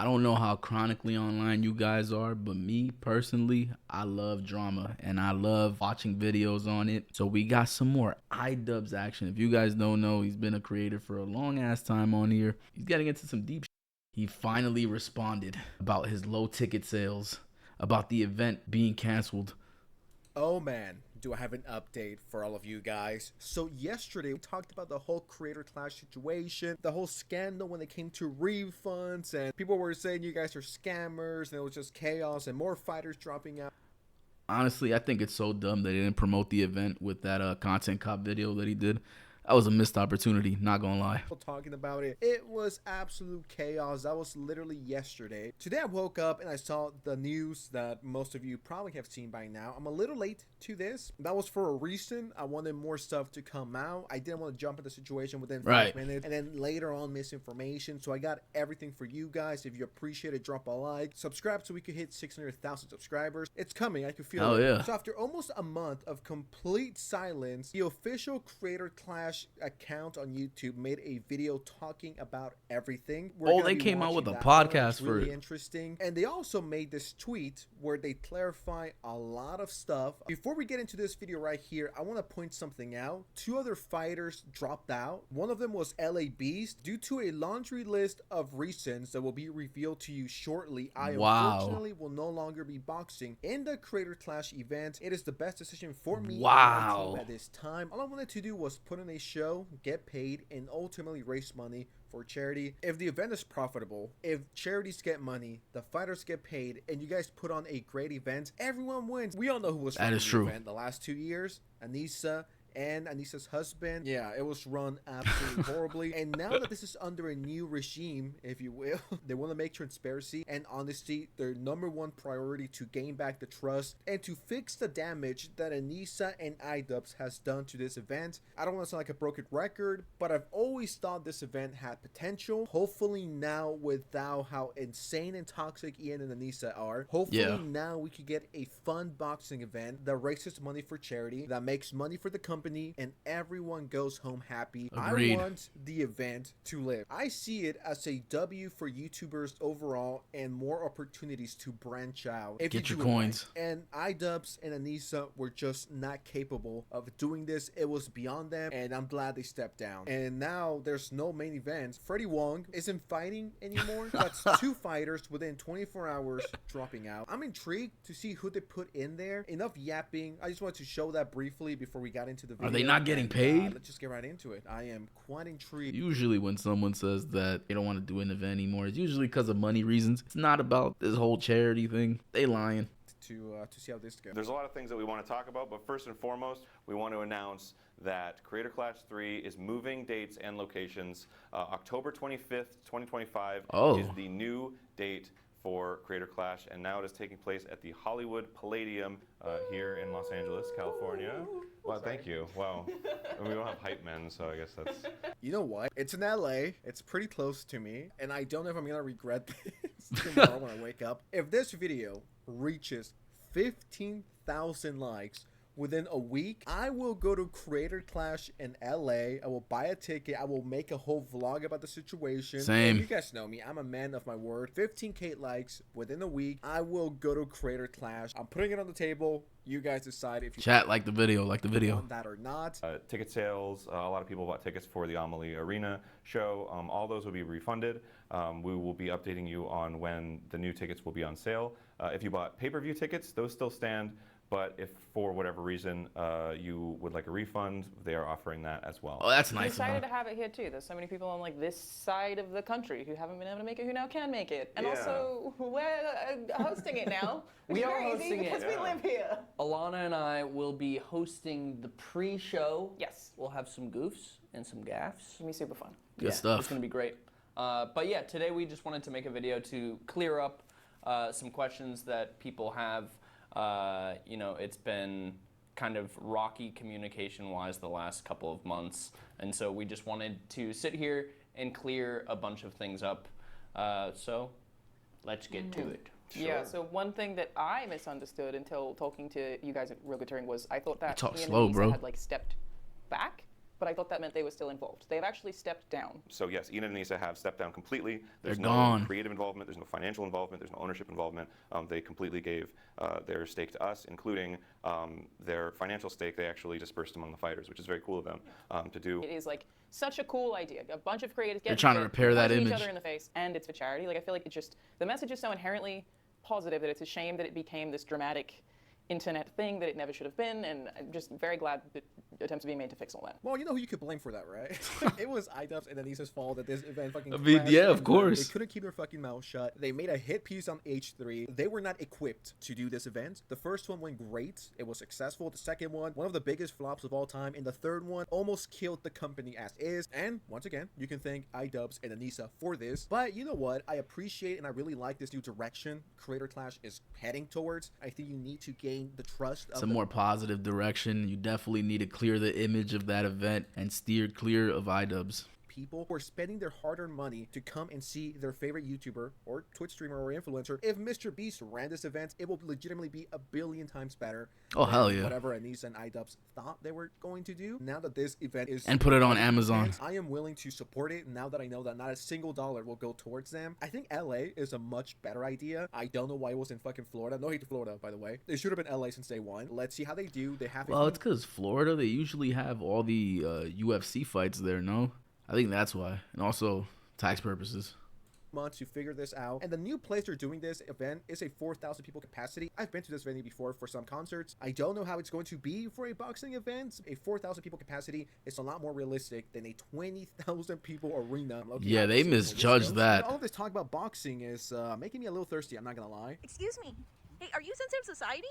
don't know how chronically online you guys are, but me personally, I love drama and I love watching videos on it. So we got some more IDubbbz action. If you guys don't know, he's been a creator for a long ass time on here. He's getting into some deep shit. He finally responded about his low ticket sales, about the event being canceled. Oh man, do I have an update for all of you guys. So yesterday we talked about the whole creator clash situation, the whole scandal when it came to refunds, and people were saying you guys are scammers and it was just chaos and more fighters dropping out. Honestly, I think it's so dumb they didn't promote the event with that content cop video that he did. That was a missed opportunity, not gonna lie. Talking about it, it was absolute chaos. That was literally yesterday. Today I woke up and I saw the news that most of you probably have seen by now. I'm a little late to this. That was for a reason. I wanted more stuff to come out. I didn't want to jump in the situation within 5 minutes and then later on misinformation. So I got everything for you guys. If you appreciate it, drop a like, subscribe so we could hit 600,000 subscribers. It's coming. I can feel it. Yeah. So after almost a month of complete silence, the official Creator Clash account on YouTube made a video talking about everything. They came out with a podcast for it. Interesting. And they also made this tweet where they clarify a lot of stuff. Before we get into this video right here, I want to point something out. 2 other fighters dropped out. One of them was LA Beast. Due to a laundry list of reasons that will be revealed to you shortly, I unfortunately will no longer be boxing in the Creator Clash event. It is the best decision for me and my team at this time. All I wanted to do was put in a show, get paid, and ultimately raise money for charity. If the event is profitable, if charities get money, the fighters get paid, and you guys put on a great event, everyone wins. We all know who was running the event the last 2 years. Anissa and Anissa's husband. Yeah, it was run absolutely horribly. And now that this is under a new regime, if you will, they want to make transparency and honesty their #1 priority to gain back the trust and to fix the damage that Anissa and IDubbbz has done to this event. I don't want to sound like a broken record, but I've always thought this event had potential. Hopefully now, without how insane and toxic Ian and Anissa are, hopefully now we could get a fun boxing event that raises money for charity, that makes money for the company, and everyone goes home happy. Agreed. I want the event to live. I see it as a W for YouTubers overall and more opportunities to branch out. Get your coins. Right. And IDubbbz and Anissa were just not capable of doing this. It was beyond them, and I'm glad they stepped down. And now there's no main event. Freddie Wong isn't fighting anymore. That's 2 fighters within 24 hours dropping out. I'm intrigued to see who they put in there. Enough yapping. I just wanted to show that briefly before we got into the video. Are they not getting paid? Let's just get right into it. I am quite intrigued. Usually when someone says that they don't want to do an event anymore, it's usually because of money reasons. It's not about this whole charity thing. They lying. To see how this goes. There's a lot of things that we want to talk about, but first and foremost, we want to announce that Creator Clash 3 is moving dates and locations. October 25th, 2025 is the new date for Creator Clash, and now it is taking place at the Hollywood Palladium here in Los Angeles, California. Well, thank you. Wow. We don't have hype men, so I guess that's... You know what? It's in LA. It's pretty close to me, and I don't know if I'm going to regret this tomorrow when I wake up. If this video reaches 15,000 likes within a week, I will go to Creator Clash in LA. I will buy a ticket. I will make a whole vlog about the situation. Same. And you guys know me. I'm a man of my word. 15K likes within a week. I will go to Creator Clash. I'm putting it on the table. You guys decide if you like the video, want that or not. Ticket sales. A lot of people bought tickets for the Amelie Arena show. All those will be refunded. We will be updating you on when the new tickets will be on sale. If you bought pay-per-view tickets, those still stand. But if for whatever reason you would like a refund, they are offering that as well. Oh, that's nice. I'm excited to have it here too. There's so many people on like this side of the country who haven't been able to make it, who now can make it, and also we're hosting it now. We are hosting it because we live here. Alana and I will be hosting the pre-show. Yes. We'll have some goofs and some gaffs. It's gonna be super fun. Good stuff. It's gonna be great. But yeah, today we just wanted to make a video to clear up some questions that people have. You know, it's been kind of rocky communication-wise the last couple of months, and so we just wanted to sit here and clear a bunch of things up. So let's get to it. Sure. Yeah, so one thing that I misunderstood until talking to you guys at Real Good Touring was I thought that talk Ian slow, and Lisa bro. had like stepped back, but but I thought that meant they were still involved. They've actually stepped down. So yes, Ian and Anissa have stepped down completely. There's They're no gone. creative involvement, there's no financial involvement, there's no ownership involvement. They completely gave their stake to us, including their financial stake. They actually dispersed among the fighters, which is very cool of them to do. It is like such a cool idea. A bunch of creators They're get trying to repair that punching image. each other in the face, and it's for charity. Like I feel like the message is so inherently positive that it's a shame that it became this dramatic internet thing that it never should have been, and I'm just very glad that attempts are being made to fix all that. Well, you know who you could blame for that, right? It was IDubbbz and Anissa's fault that this event fucking yeah, crashed. of course. They couldn't keep their fucking mouth shut. They made a hit piece on H3. They were not equipped to do this event. The first one went great. It was successful. The second one of the biggest flops of all time. And the third one almost killed the company as is. And once again, you can thank IDubbbz and Anissa for this. But you know what? I appreciate and I really like this new direction Creator Clash is heading towards. I think you need to gain the trust of Some more positive direction. You definitely need to clear the image of that event and steer clear of IDubbbz. People who are spending their hard-earned money to come and see their favorite YouTuber or Twitch streamer or influencer. If Mr. Beast ran this event, it will legitimately be a billion times better. Oh, hell yeah. Whatever Anissa and IDubbbz thought they were going to do. Now that this event is... And put it on Amazon. I am willing to support it now that I know that not a single dollar will go towards them. I think LA is a much better idea. I don't know why it was in fucking Florida. No hate to Florida, by the way. It should have been LA since day one. Let's see how they do. They have... Well, it's because Florida, they usually have all the UFC fights there, no? I think that's why. And also tax purposes. Months to figure this out, and the new place they're doing this event is a 4,000 people capacity. I've been to this venue before for some concerts. I don't know how it's going to be for a boxing event. A 4,000 people capacity is a lot more realistic than a 20,000 people arena. Yeah, they misjudged that. All of this talk about boxing is making me a little thirsty, I'm not gonna lie. Excuse me. Hey, are you Sensitive Society?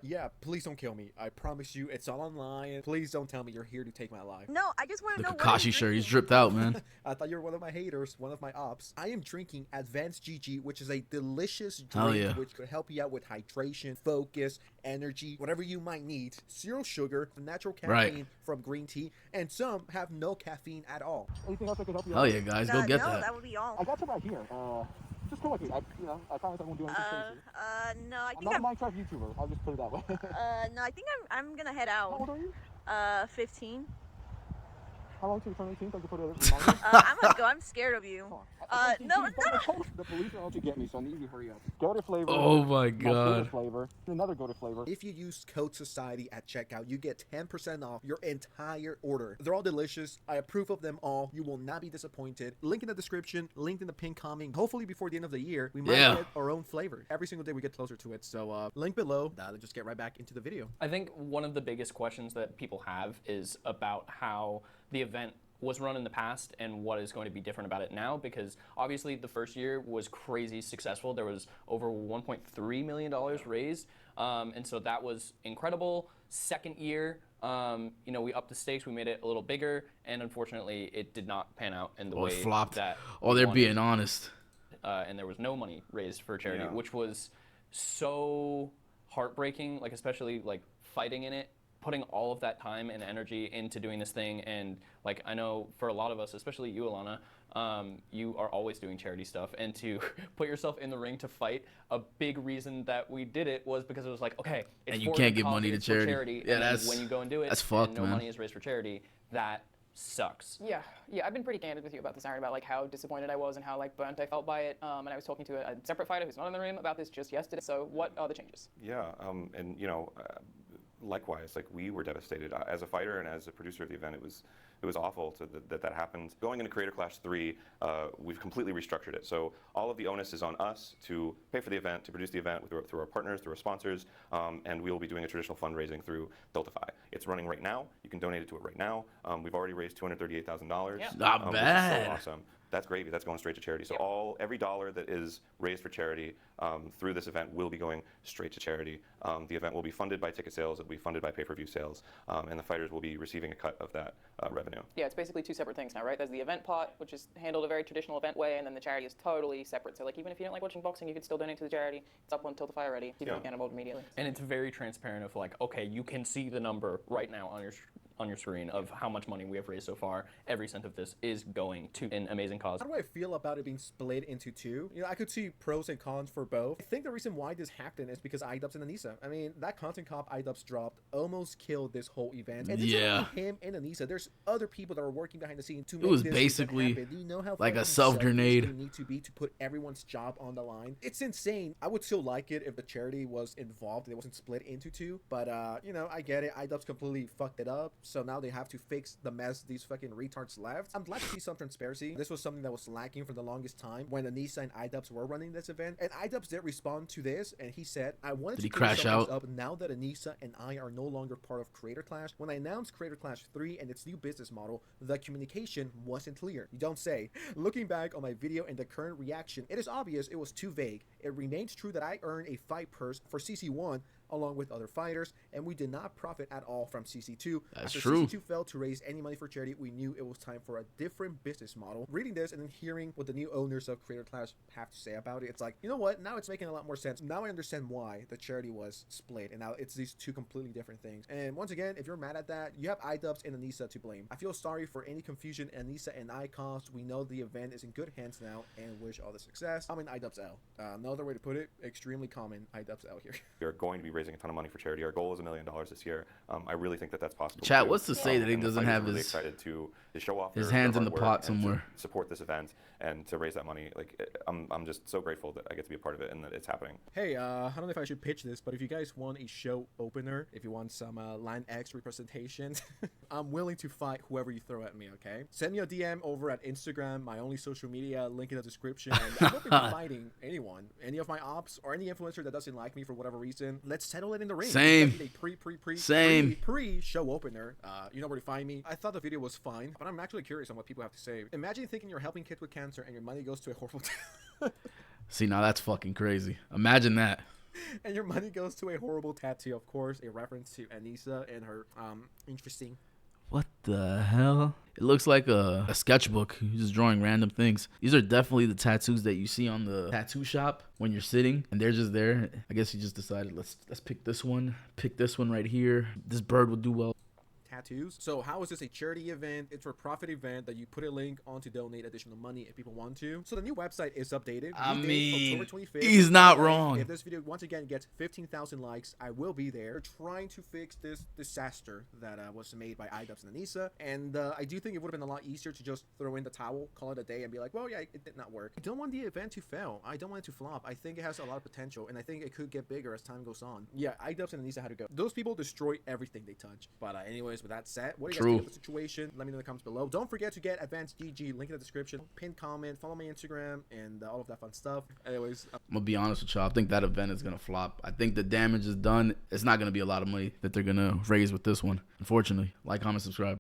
Yeah, please don't kill me. I promise you, it's all online. Please don't tell me you're here to take my life. No, I just want to The know Kakashi shirt, he's dripped out, man. I thought you were one of my haters, one of my ops. I am drinking Advanced GG, which is a delicious Hell drink yeah. which could help you out with hydration, focus, energy, whatever you might need. Zero sugar, natural caffeine Right. from green tea, and some have no caffeine at all. Anything else I could help you Hell out yeah, with? guys, go get no, that. that would be all. I got you right here. Just come with me. I promise I won't do anything crazy. No, I I'm think not a Minecraft YouTuber. I'll just put it that way. no, I think I'm gonna head How old out. are you? 15. How long till you turn 18? So I can put it reminder? I'm gonna go. I'm scared of you. Come on. No, The police are out to get me, so I need you to hurry up. Go to flavor. Oh my Go to god. flavor. Another go to flavor. If you use code SOCIETY at checkout, you get 10% off your entire order. They're all delicious. I approve of them all. You will not be disappointed. Link in the description, link in the pinned comment. Hopefully before the end of the year, we might Yeah. get our own flavor. Every single day we get closer to it. So link below. Let's just get right back into the video. I think one of the biggest questions that people have is about how the event was run in the past and what is going to be different about it now, because obviously the first year was crazy successful. There was over $1.3 million raised, and so that was incredible. Second year, we upped the stakes, we made it a little bigger, and unfortunately it did not pan out in the Oh, way it flopped. that Oh, they're we being wanted. honest. And there was no money raised for charity, Yeah. which was so heartbreaking, like especially like fighting in it, putting all of that time and energy into doing this thing. And like I know for a lot of us, especially you, Alana, you are always doing charity stuff, and to put yourself in the ring to fight, a big reason that we did it was because it was like, okay, it's And you for can't the give cause, money to it's for charity. Yeah, and then that's- when you go and do it, that's fucked, and no man. money is raised for charity, that sucks. Yeah, I've been pretty candid with you about this, Aaron, about like how disappointed I was and how like burnt I felt by it. And I was talking to a separate fighter who's not in the room about this just yesterday. So what are the changes? Yeah, and likewise, like we were devastated as a fighter and as a producer of the event. It was awful that happened. Going into Creator Clash 3, we've completely restructured it. So all of the onus is on us to pay for the event, to produce the event through our partners, through our sponsors, and we will be doing a traditional fundraising through Deltify. It's running right now. You can donate it to it right now. We've already raised $238,000. Yeah. Not Which is bad. so awesome. That's gravy. That's going straight to charity. So every dollar that is raised for charity through this event will be going straight to charity. The event will be funded by ticket sales. It will be funded by pay-per-view sales, and the fighters will be receiving a cut of that revenue. Yeah, it's basically two separate things now, right? There's the event part, which is handled a very traditional event way, and then the charity is totally separate. So like even if you don't like watching boxing, you can still donate to the charity. It's up on Tiltify already. People Yeah. can get involved immediately. And it's very transparent of like, okay, you can see the number right now on your on your screen of how much money we have raised so far. Every cent of this is going to an amazing cause. How do I feel about it being split into two? You know, I could see pros and cons for both. I think the reason why this happened is because IDubbbz and Anissa. I mean, that content cop IDubbbz dropped almost killed this whole event. And it's not only him and Anissa. There's other people that are working behind the scenes to make was this basically happen. Do you know how like a fucking self grenade. selfish they need to be to put everyone's job on the line? It's insane. I would still like it if the charity was involved and it wasn't split into two. But you know, I get it. IDubbbz completely fucked it up. So now they have to fix the mess these fucking retards left. I'm glad to see some transparency. This was something that was lacking for the longest time when Anissa and IDubbbz were running this event. And IDubbbz did respond to this, and he said, I wanted to crash out up now that Anissa and I are no longer part of Creator Clash. When I announced Creator Clash 3 and its new business model, the communication wasn't clear. You don't say. Looking back on my video and the current reaction, it is obvious it was too vague. It remains true that I earned a fight purse for CC1 along with other fighters, and we did not profit at all from CC2. That's After true. CC2 failed to raise any money for charity, we knew it was time for a different business model. Reading this and then hearing what the new owners of Creator Clash have to say about it, it's like, you know what? Now it's making a lot more sense. Now I understand why the charity was split, and now it's these two completely different things. And once again, if you're mad at that, you have IDubbbz and Anissa to blame. I feel sorry for any confusion Anissa and I caused. We know the event is in good hands now, and wish all the success. I'm in IDubbbz L. No other way to put it. Extremely common IDubbbz L here. We're going to be raising a ton of money for charity. Our goal is $1 million this year. I really think that that's possible. Chat, too. what's to say that he And the doesn't fighters have are really his excited to show off his their hands in hard the work pot and to somewhere. support this event and to raise that money. Like, I'm just so grateful that I get to be a part of it and that it's happening. Hey, I don't know if I should pitch this, but if you guys want a show opener, if you want some Line X representation, I'm willing to fight whoever you throw at me, okay? Send me a DM over at Instagram, my only social media, link in the description, and I'm open to fighting anyone, any of my ops, or any influencer that doesn't like me for whatever reason. Let's settle it in the ring. Same. A pre-show opener. You know where to find me. I thought the video was fine, but I'm actually curious on what people have to say. Imagine thinking you're helping kids with cancer and your money goes to a horrible See, now that's fucking crazy. Imagine that. And your money goes to a horrible tattoo, of course, a reference to Anissa and her interesting. What the hell? It looks like a sketchbook. You're just drawing random things. These are definitely the tattoos that you see on the tattoo shop when you're sitting and they're just there. I guess he just decided let's pick this one. Pick this one right here. This bird will do well. Tattoos. So how is this a charity event? It's a profit event that you put a link on to donate additional money if people want to. So the new website is updated. I mean, October 25th. he's not wrong. If this video once again gets 15,000 likes, I will be there trying to fix this disaster that was made by IDubbbz and Anissa. And I do think it would have been a lot easier to just throw in the towel, call it a day, and be like, well, yeah, it did not work. I don't want the event to fail. I don't want it to flop. I think it has a lot of potential, and I think it could get bigger as time goes on. Yeah, IDubbbz and Anissa had to go. Those people destroy everything they touch. But anyways, with that said, what do you guys think of the situation? Let me know in the comments below. Don't forget to get Advanced GG, link in the description, pinned comment, follow my Instagram, and all of that fun stuff. Anyways, I'm gonna be honest with y'all. I think that event is gonna flop. I think the damage is done. It's not gonna be a lot of money that they're gonna raise with this one. Unfortunately, like, comment, subscribe.